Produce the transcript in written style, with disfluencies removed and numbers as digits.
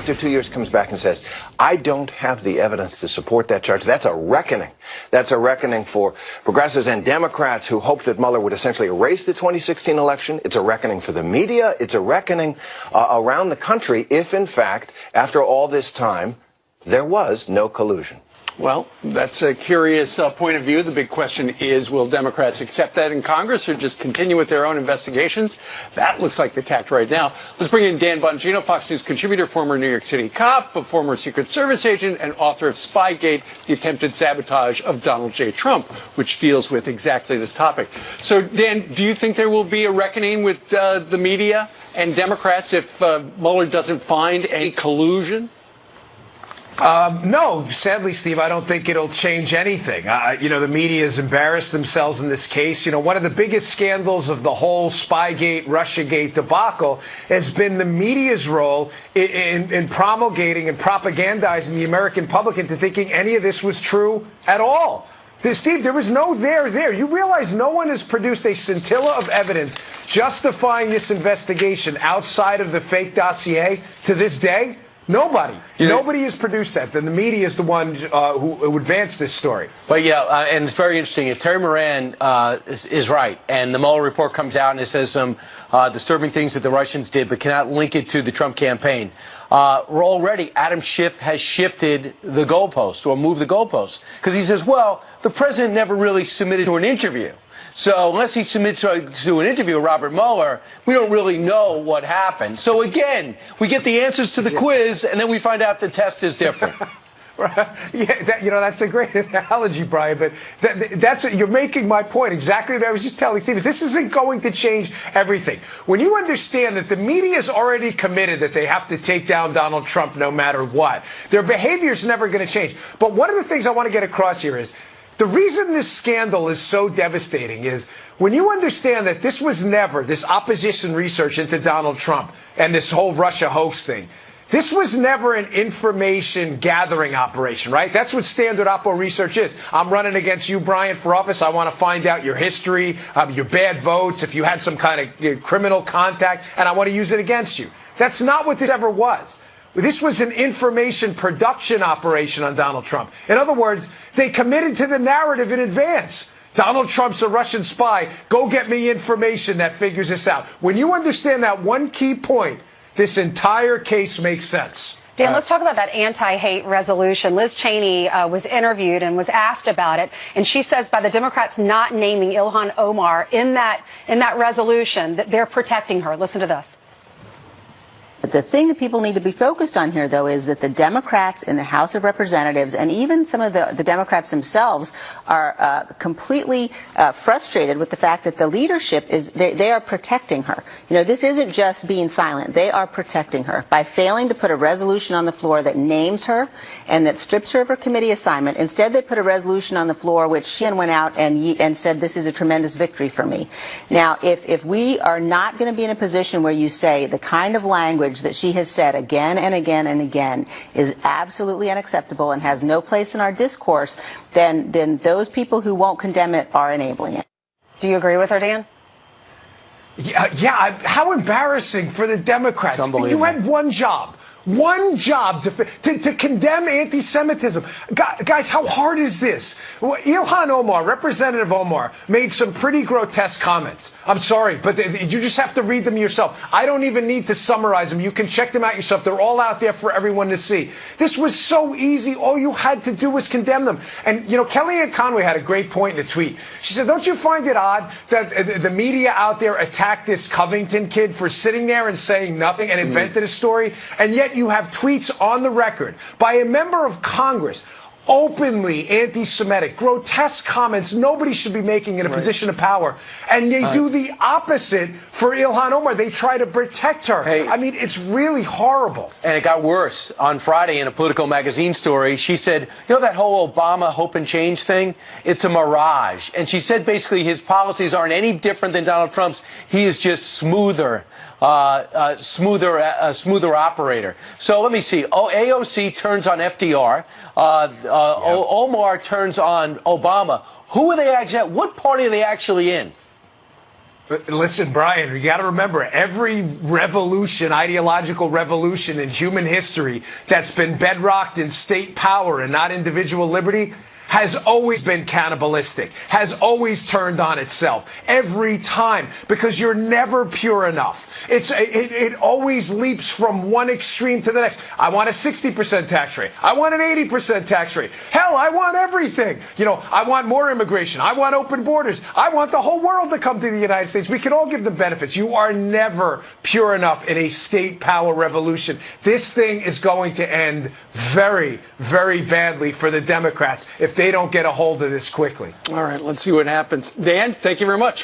after 2 years comes back and says, I don't have the evidence to support that charge, that's a reckoning. That's a reckoning for progressives and Democrats who hoped that Mueller would essentially erase the 2016 election. It's a reckoning for the media. It's a reckoning around the country if, in fact, after all this time, there was no collusion. Well, that's a curious point of view. The big question is, will Democrats accept that in Congress or just continue with their own investigations? That looks like the tact right now. Let's bring in Dan Bongino, Fox News contributor, former New York City cop, a former Secret Service agent, and author of Spygate, the attempted sabotage of Donald J. Trump, which deals with exactly this topic. So, Dan, do you think there will be a reckoning with the media and Democrats if Mueller doesn't find any collusion? No, sadly, Steve, I don't think it'll change anything. The media has embarrassed themselves in this case. One of the biggest scandals of the whole Spygate, Russiagate debacle has been the media's role in promulgating and propagandizing the American public into thinking any of this was true at all. Steve, there was no there. You realize no one has produced a scintilla of evidence justifying this investigation outside of the fake dossier to this day? Nobody. Nobody has produced that. Then the media is the one who advanced this story. But yeah, and it's very interesting. If Terry Moran is right, and the Mueller report comes out and it says some disturbing things that the Russians did, but cannot link it to the Trump campaign, Adam Schiff has shifted the goalpost or moved the goalpost because he says, well, the president never really submitted to an interview. So unless he submits to an interview with Robert Mueller, we don't really know what happened. So again, we get the answers to the quiz, and then we find out the test is different. That's a great analogy, Brian. But you're making my point exactly what I was just telling Steve. This isn't going to change everything. When you understand that the media is already committed that they have to take down Donald Trump no matter what, their behavior is never going to change. But one of the things I want to get across here is, the reason this scandal is so devastating is when you understand that this was never, this opposition research into Donald Trump and this whole Russia hoax thing, this was never an information gathering operation, right? That's what standard oppo research is. I'm running against you, Brian, for office. I want to find out your history, your bad votes, if you had some kind of criminal contact, and I want to use it against you. That's not what this ever was. This was an information production operation on Donald Trump. In other words, they committed to the narrative in advance. Donald Trump's a Russian spy. Go get me information that figures this out. When you understand that one key point, this entire case makes sense. Dan, let's talk about that anti-hate resolution. Liz Cheney was interviewed and was asked about it, and she says by the Democrats not naming Ilhan Omar in that resolution, that they're protecting her. Listen to this. The thing that people need to be focused on here, though, is that the Democrats in the House of Representatives and even some of the Democrats themselves are completely frustrated with the fact that the leadership they are protecting her. This isn't just being silent. They are protecting her by failing to put a resolution on the floor that names her and that strips her of her committee assignment. Instead, they put a resolution on the floor which she went out and said, this is a tremendous victory for me. Now, if we are not going to be in a position where you say the kind of language that she has said again and again and again is absolutely unacceptable and has no place in our discourse, then those people who won't condemn it are enabling it. Do you agree with her, Dan? Yeah. How embarrassing for the Democrats. You had one job to condemn anti-Semitism. Guys, how hard is this? Ilhan Omar, Representative Omar, made some pretty grotesque comments. I'm sorry, but you just have to read them yourself. I don't even need to summarize them. You can check them out yourself. They're all out there for everyone to see. This was so easy. All you had to do was condemn them. And, Kellyanne Conway had a great point in a tweet. She said, don't you find it odd that the media out there attacked this Covington kid for sitting there and saying nothing and invented a story, and yet you have tweets on the record by a member of Congress openly anti-Semitic, grotesque comments nobody should be making in a position of power. And they do the opposite for Ilhan Omar. They try to protect her. I mean, it's really horrible. And it got worse. On Friday in a Politico magazine story, she said, that whole Obama hope and change thing, it's a mirage. And she said basically his policies aren't any different than Donald Trump's. He is just smoother. Smoother operator. So let me see. AOC turns on FDR. Omar turns on Obama. Who are they actually? What party are they actually in? Listen, Brian, you got to remember, every revolution, ideological revolution in human history that's been bedrocked in state power and not individual liberty has always been cannibalistic, has always turned on itself every time, because you're never pure enough. It always leaps from one extreme to the next. I want a 60% tax rate. I want an 80% tax rate. Hell, I want everything. You know, I want more immigration. I want open borders. I want the whole world to come to the United States. We can all give them benefits. You are never pure enough in a state power revolution. This thing is going to end very, very badly for the Democrats if they don't get a hold of this quickly. All right, let's see what happens. Dan, thank you very much.